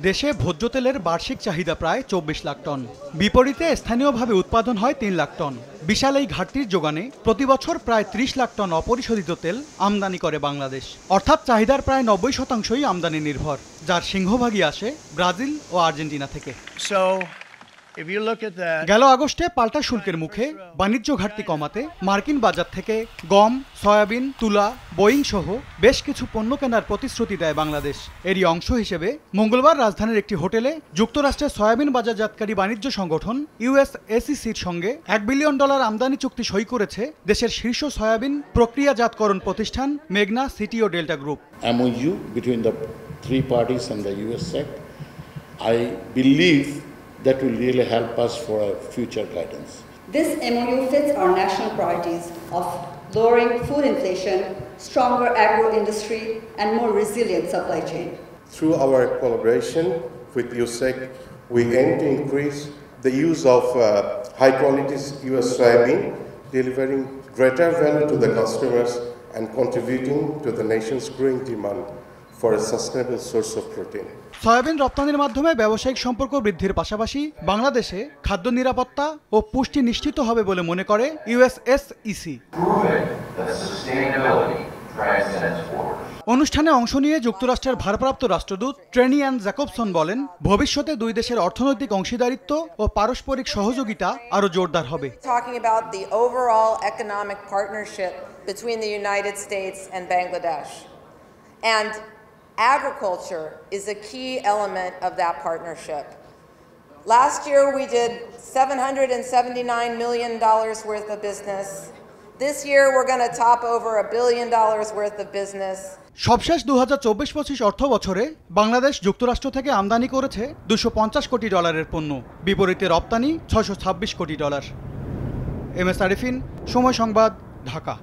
দেশে ভোজ্য তেলের বার্ষিক চাহিদা প্রায় ২৪ লাখ টন। বিপরীতে স্থানীয়ভাবে উৎপাদন হয় ৩ লাখ টন। বিশাল এই ঘাটতির যোগানে প্রতি বছর প্রায় ৩০ লাখ টন অপরিশোধিত তেল আমদানি করে বাংলাদেশ। অর্থাৎ চাহিদার প্রায় ৯০% আমদানি নির্ভর, যার সিংহভাগই আসে ব্রাজিল ও আর্জেন্টিনা থেকে। গেল আগস্টে পাল্টা শুল্কের মুখে বাণিজ্য ঘাটতি কমাতে মার্কিন বাজার থেকে গম, সয়াবিন, তুলা, বোয়িং সহ বেশ কিছু পণ্য কেনার প্রতিশ্রুতি দেয় বাংলাদেশ। এরই অংশ হিসেবে মঙ্গলবার রাজধানীর একটি হোটেলে যুক্তরাষ্ট্রের সয়াবিন বাজারজাতকারী বাণিজ্য সংগঠন ইউএসএসিসির সঙ্গে $1 বিলিয়ন আমদানি চুক্তি সই করেছে দেশের শীর্ষ সয়াবিন প্রক্রিয়াজাতকরণ প্রতিষ্ঠান মেঘনা সিটি ও Delta group. MOU between the three parties and the USSEC, I believe that will really help us for our future guidance. This MOU fits our national priorities of lowering food inflation, stronger agro-industry, and more resilient supply chain. Through our collaboration with USSEC, we aim to increase the use of high-quality US soybean, delivering greater value to the customers and contributing to the nation's growing demand for a sustainable source of protein. Soybean রপ্তানির মাধ্যমে ব্যবসায়িক সম্পর্ক বৃদ্ধির পাশাপাশি বাংলাদেশে খাদ্য নিরাপত্তা ও পুষ্টি নিশ্চিত হবে বলে মনে করে ইউএসএসইসি। অনুষ্ঠানে অংশ নিয়ে যুক্তরাষ্ট্রের ভারপ্রাপ্ত রাষ্ট্রদূত ট্রেনিয়ান জ্যাকবসন বলেন, ভবিষ্যতে দুই দেশের অর্থনৈতিক অংশীদারিত্ব ও পারস্পরিক সহযোগিতা আরও জোরদার হবে। Talking about the overall economic partnership between the United States and Bangladesh. And agriculture is a key element of that partnership. Last year we did $779 million worth of business. This year we're going to top over $1 billion worth of business. সবশেষ 2024-25 অর্থ বছরে বাংলাদেশ যুক্তরাষ্ট্র থেকে আমদানি করেছে $250 কোটি পণ্য, বিপরীতে রপ্তানি $626 কোটি। এম এস আরিফিন, সময় সংবাদ, ঢাকা।